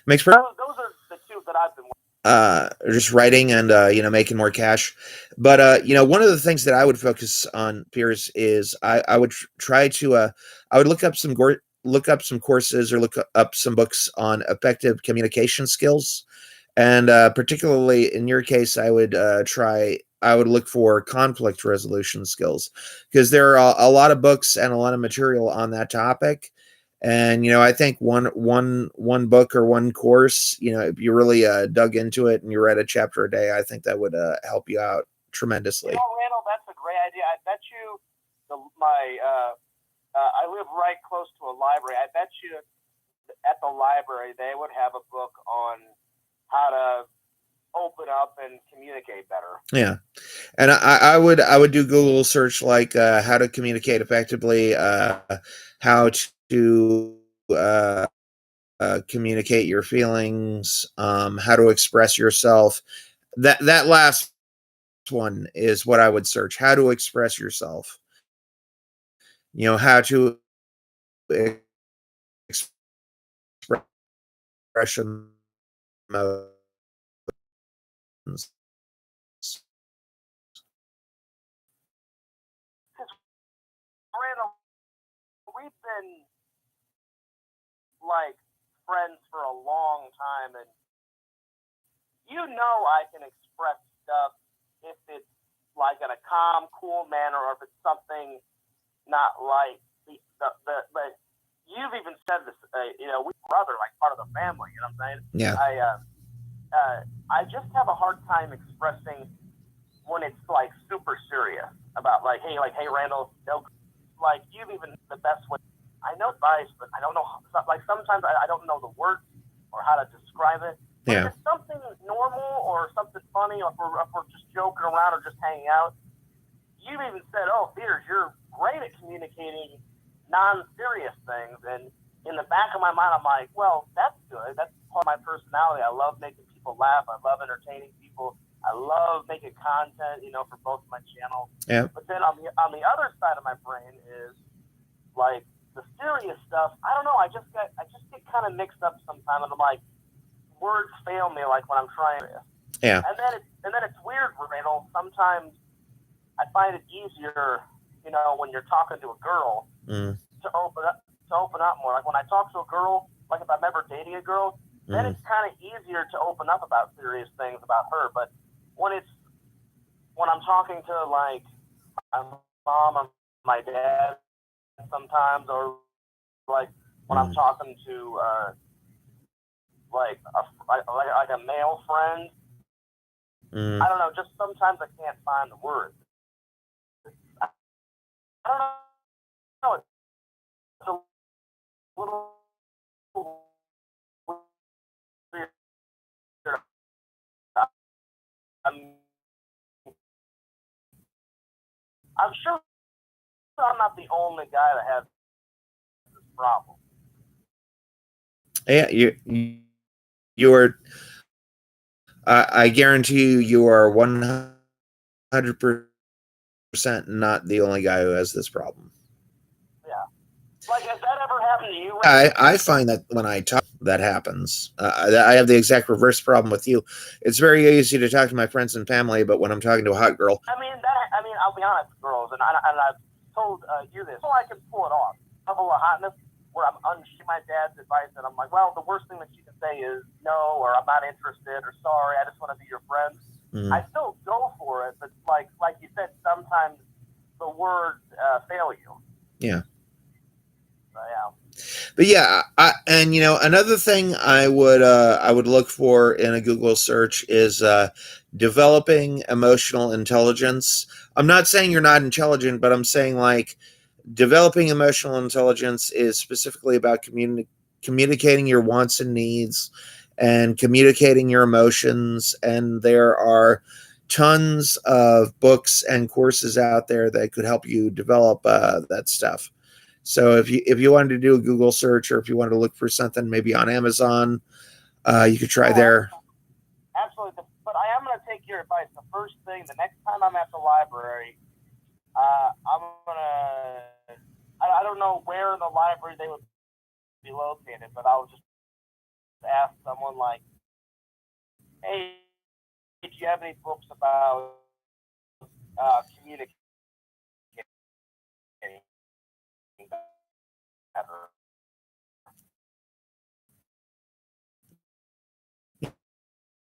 Makes those are the two that I've been just writing and making more cash. But one of the things that I would focus on, Piers, is I would try to I would look up some courses or look up some books on effective communication skills, and particularly in your case, I would look for conflict resolution skills, because there are a lot of books and a lot of material on that topic. And I think one book or one course, if you really dug into it and you read a chapter a day, I think that would help you out tremendously. Randall, that's a great idea. I bet you I live right close to a library. I bet you at the library they would have a book on how to open up and communicate better. Yeah. And I would do Google search, like how to communicate effectively, how to communicate your feelings, how to express yourself. That last one is what I would search: how to express yourself. How to express emotions. Randall, we've been like friends for a long time, and I can express stuff if it's like in a calm, cool manner, or if it's something not like but you've even said this, we brother, like part of the family, you know what I'm saying? Yeah. I just have a hard time expressing when it's like super serious about like, hey, Randall, like you've even the best way. I know advice, but I don't know. Like sometimes I don't know the words or how to describe it. But if it's something normal or something funny, or if we're just joking around or just hanging out, you've even said, "Oh, Piers, you're great at communicating non-serious things." And in the back of my mind, I'm like, "Well, that's good. That's part of my personality. I love making people laugh. I love entertaining people. I love making content, for both of my channels." Yeah. But then on the other side of my brain is like the serious stuff. I don't know. I just get kind of mixed up sometimes, and I'm like, words fail me, like when I'm trying to. Yeah. And then it's weird, Randall. Sometimes I find it easier, when you're talking to a girl, to open up more. Like when I talk to a girl, like if I'm ever dating a girl, then it's kind of easier to open up about serious things about her. But when I'm talking to like my mom or my dad sometimes, or like when I'm talking to like a male friend, I don't know. Just sometimes I can't find the words. I don't know. It's a little weird. I'm sure I'm not the only guy that has this problem. Yeah, you are. I guarantee you are 100% not the only guy who has this problem. Yeah. Like, has that ever happened to you? I find that when I talk, that happens. I have the exact reverse problem with you. It's very easy to talk to my friends and family, but when I'm talking to a hot girl, I mean, I'll be honest, girls, and I've told you this, so I can pull it off. Level of hotness where I'm unsure my dad's advice, and I'm like, well, the worst thing that you can say is no, or I'm not interested, or sorry, I just want to be your friend. I still go for it, but like you said, sometimes the words fail you. Yeah. Yeah. But yeah, and another thing I would look for in a Google search is developing emotional intelligence. I'm not saying you're not intelligent, but I'm saying like developing emotional intelligence is specifically about communicating your wants and needs and communicating your emotions. And there are tons of books and courses out there that could help you develop that stuff. So if you wanted to do a Google search, or if you wanted to look for something maybe on Amazon, you could try there. Absolutely. But I am going to take your advice. The first thing, the next time I'm at the library, I'm going to, I don't know where in the library they would be located, but I'll just ask someone like, hey, do you have any books about communicating better?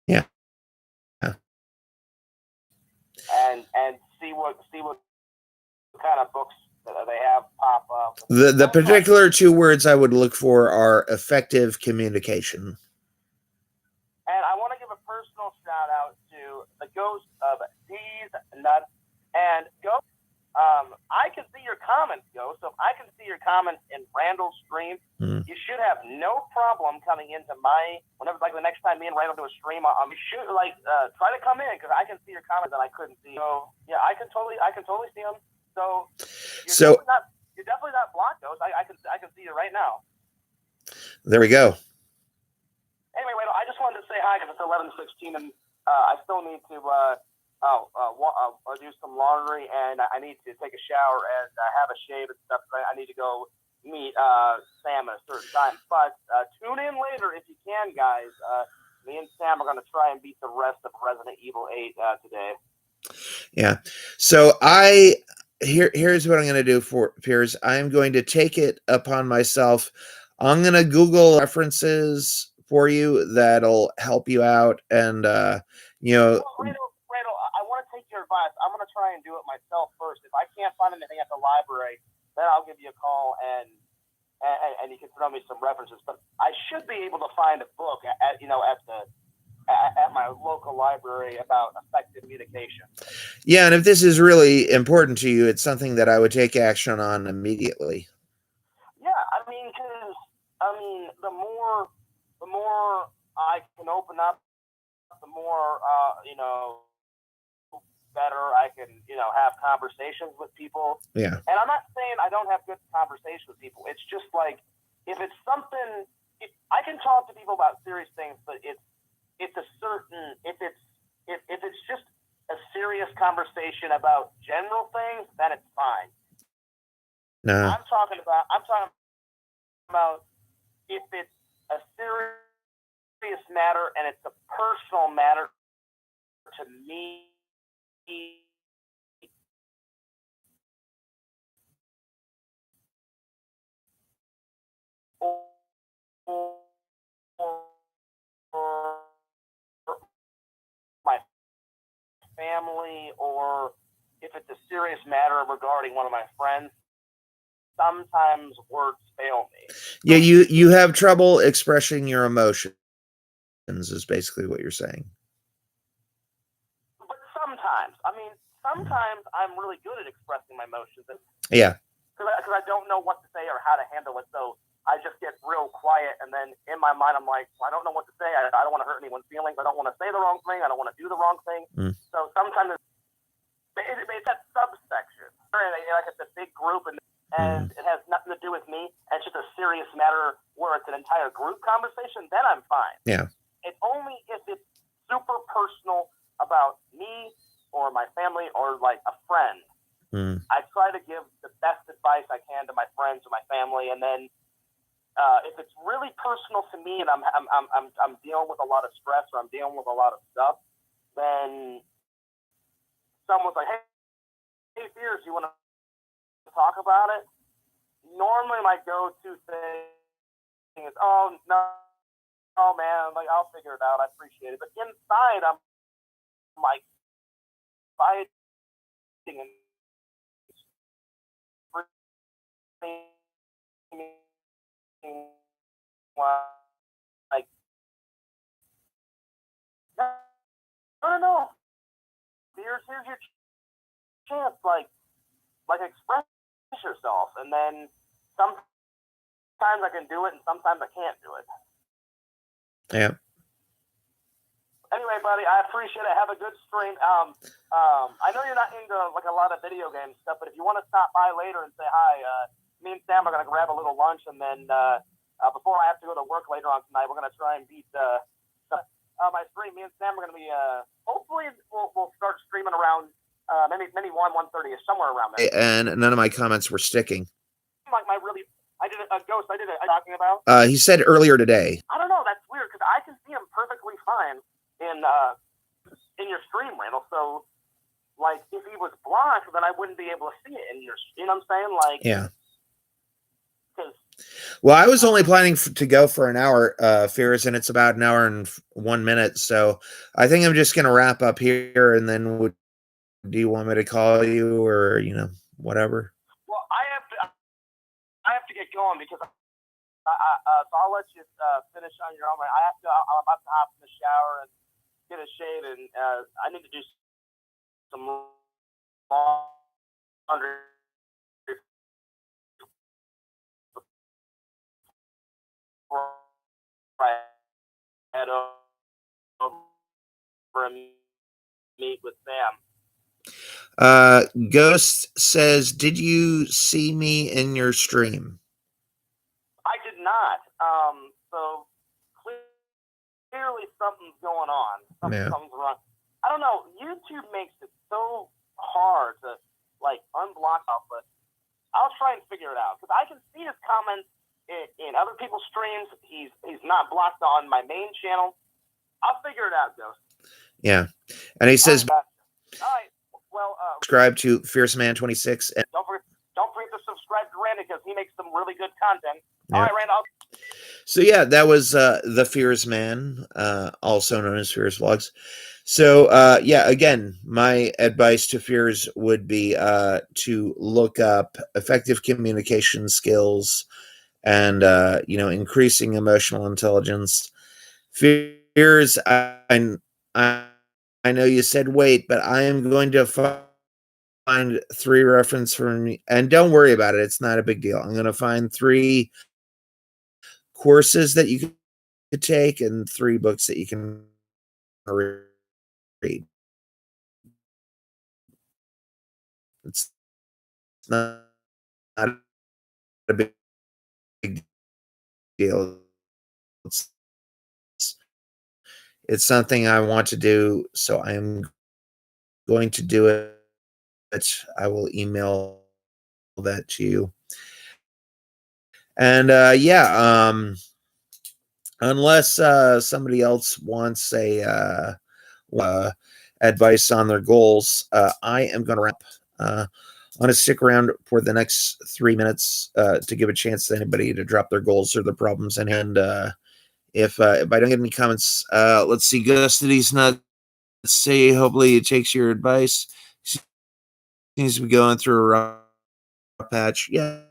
Yeah. And see what kind of books that they have pop up. The particular two words I would look for are effective communication. And I want to give a personal shout out to the ghost of D's Nuts and Ghost. I can see your comments, Ghost. So if I can see your comments in Randall's stream, you should have no problem coming into whenever, like the next time me and Randall do a stream, you should try to come in because I can see your comments and I couldn't see. So yeah, I can totally see them. So you're definitely not blocked, Ghost. I can see you right now. There we go. Anyway, Randall, I just wanted to say hi because it's 11:16 and I still need to do some laundry and I need to take a shower and have a shave and stuff. I need to go meet Sam at a certain time. But tune in later if you can, guys. Me and Sam are going to try and beat the rest of Resident Evil 8 today. Yeah. So here's what I'm going to do for Piers. I'm going to take it upon myself. I'm going to Google references for you that'll help you out. And, Randall, I want to take your advice. I'm going to try and do it myself first. If I can't find anything at the library, then I'll give you a call and you can throw me some references. But I should be able to find a book at my local library about effective communication. Yeah, and if this is really important to you, it's something that I would take action on immediately. Yeah, the more I can open up, the more better I can have conversations with people. Yeah. And I'm not saying I don't have good conversations with people. It's just like if it's something, I can talk to people about serious things, but if it's just a serious conversation about general things, then it's fine. No. I'm talking about if it's a serious matter and it's a personal matter to me. My family, or if it's a serious matter regarding one of my friends, sometimes words fail me. Yeah, you have trouble expressing your emotions, is basically what you're saying. But sometimes I'm really good at expressing my emotions. Yeah. Because I don't know what to say or how to handle it, so I just get real quiet, and then in my mind I'm like, well, I don't know what to say. I don't want to hurt anyone's feelings. I don't want to say the wrong thing. I don't want to do the wrong thing. So sometimes it's that subsection. Like it's a big group, and it has nothing to do with me. And it's just a serious matter where it's an entire group conversation. Then I'm fine. Yeah. It's only if it's super personal about me or my family or like a friend. I try to give the best advice I can to my friends or my family, and then if it's really personal to me and I'm dealing with a lot of stress or I'm dealing with a lot of stuff, then someone's like, hey, Piers, you want to talk about it? Normally my go-to thing is, oh, no, man, like, I'll figure it out. I appreciate it. But inside, I'm like fighting and like, no. Here's your chance, like express yourself, and then sometimes I can do it, and sometimes I can't do it. Yeah. Anyway, buddy, I appreciate it. Have a good stream. I know you're not into like a lot of video game stuff, but if you want to stop by later and say hi, me and Sam are gonna grab a little lunch, and then before I have to go to work later on tonight, we're gonna try and beat my stream. Me and Sam are gonna be hopefully we'll start streaming around maybe 1:30 somewhere around there. And none of my comments were sticking. I did a ghost. I did it. Talking about. He said earlier today. I don't know. That's weird because I can see him perfectly fine in your stream, Randall. So, like, if he was blocked, then I wouldn't be able to see it in your. You know what I'm saying? Like, yeah. Well, I was only planning to go for an hour, Fears, and it's about an hour and 1 minute. So I think I'm just going to wrap up here, and then do you want me to call you or whatever? Well, I have to get going because so I'll let you finish on your own. I'm about to hop in the shower and get a shave, and I need to do some laundry before I head over and meet with Sam. Ghost says, did you see me in your stream? I did not. So clearly something's going on. Something's wrong. I don't know. YouTube makes it so hard to like unblock stuff, but I'll try and figure it out because I can see his comments in other people's streams. He's not blocked on my main channel. I'll figure it out, Ghost. Yeah, and he says, all right. Well, subscribe to FierceMan26 and don't forget to subscribe to Randy because he makes some really good content. Yeah. All right, Randy. So yeah, that was the Fears Man, also known as Fears Vlogs. So yeah, again, my advice to Fears would be to look up effective communication skills and increasing emotional intelligence. Fears, I know you said wait, but I am going to find 3 references from me, and don't worry about it. It's not a big deal. I'm going to find 3 courses that you could take and 3 books that you can read. It's not a big deal. It's something I want to do, so I am going to do it. I will email that to you. And yeah, unless somebody else wants a advice on their goals, I am going to wrap. I'm going to stick around for the next 3 minutes to give a chance to anybody to drop their goals or their problems in hand. If I don't get any comments, let's see. Gustity's not. Let's see. Hopefully, he takes your advice. Seems to be going through a rough patch. Yeah.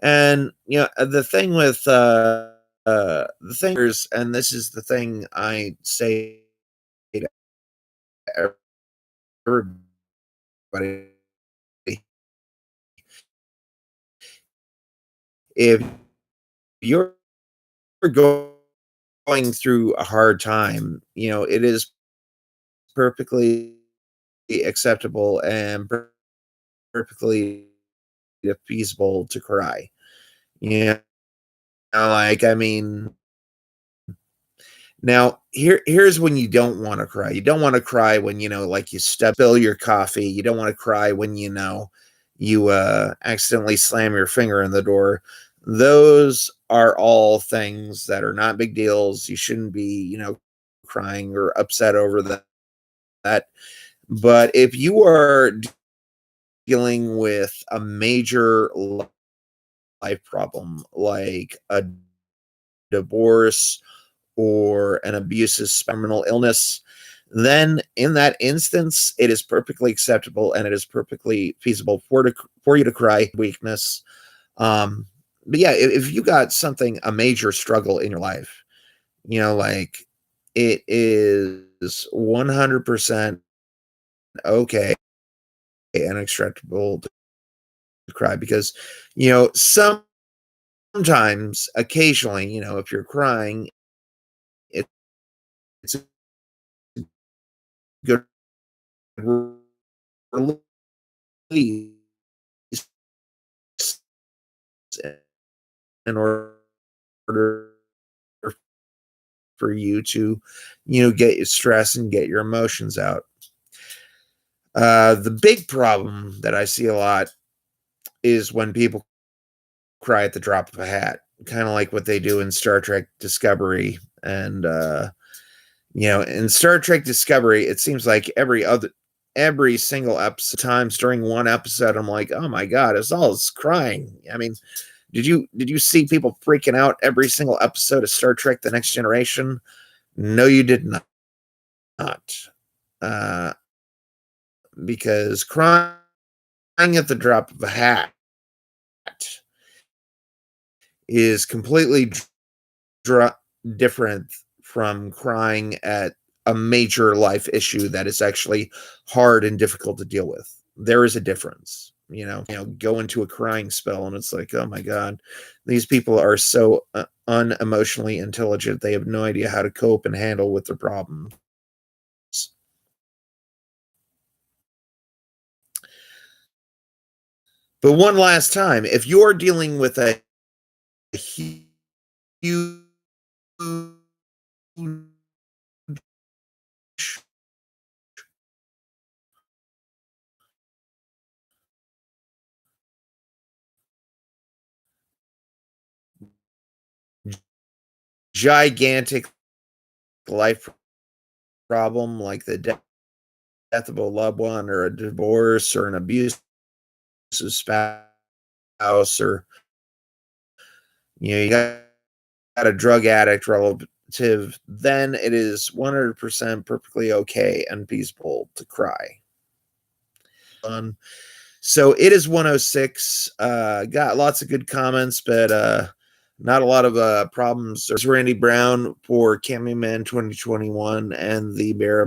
And the thing with the thing is, and this is the thing I say to everybody, if you're going through a hard time, it is perfectly acceptable and perfectly feasible to cry. I mean, now here's when you don't want to cry. You don't want to cry when like you spill your coffee. You don't want to cry when you accidentally slam your finger in the door. Those are all things that are not big deals. You shouldn't be crying or upset over that. But if you are dealing with a major life problem like a divorce or an abusive terminal illness, then in that instance, it is perfectly acceptable and it is perfectly feasible for you to cry. Weakness. but yeah, if you got something, a major struggle in your life, like it is 100% okay and acceptable to cry because, sometimes, occasionally, if you're crying, it, it's a good release in order for you to, get your stress and get your emotions out. The big problem that I see a lot is when people cry at the drop of a hat, kind of like what they do in Star Trek Discovery. And, in Star Trek Discovery, it seems like every single episode times during one episode, I'm like, oh my God, it's all this crying. I mean, did you see people freaking out every single episode of Star Trek The Next Generation? No, you did not. Uh, because crying at the drop of a hat is completely different from crying at a major life issue that is actually hard and difficult to deal with. There is a difference. Go into a crying spell and it's like, oh my God, these people are so unemotionally intelligent. They have no idea how to cope and handle with their problems. But one last time, if you're dealing with a huge gigantic life problem like the death of a loved one or a divorce or an abusive spouse, or you got a drug addict relative, then it is 100% perfectly okay and peaceful to cry. So it is 106. Got lots of good comments, but not a lot of problems. There's Randy Brown for Cameo Man 2021 and the Bear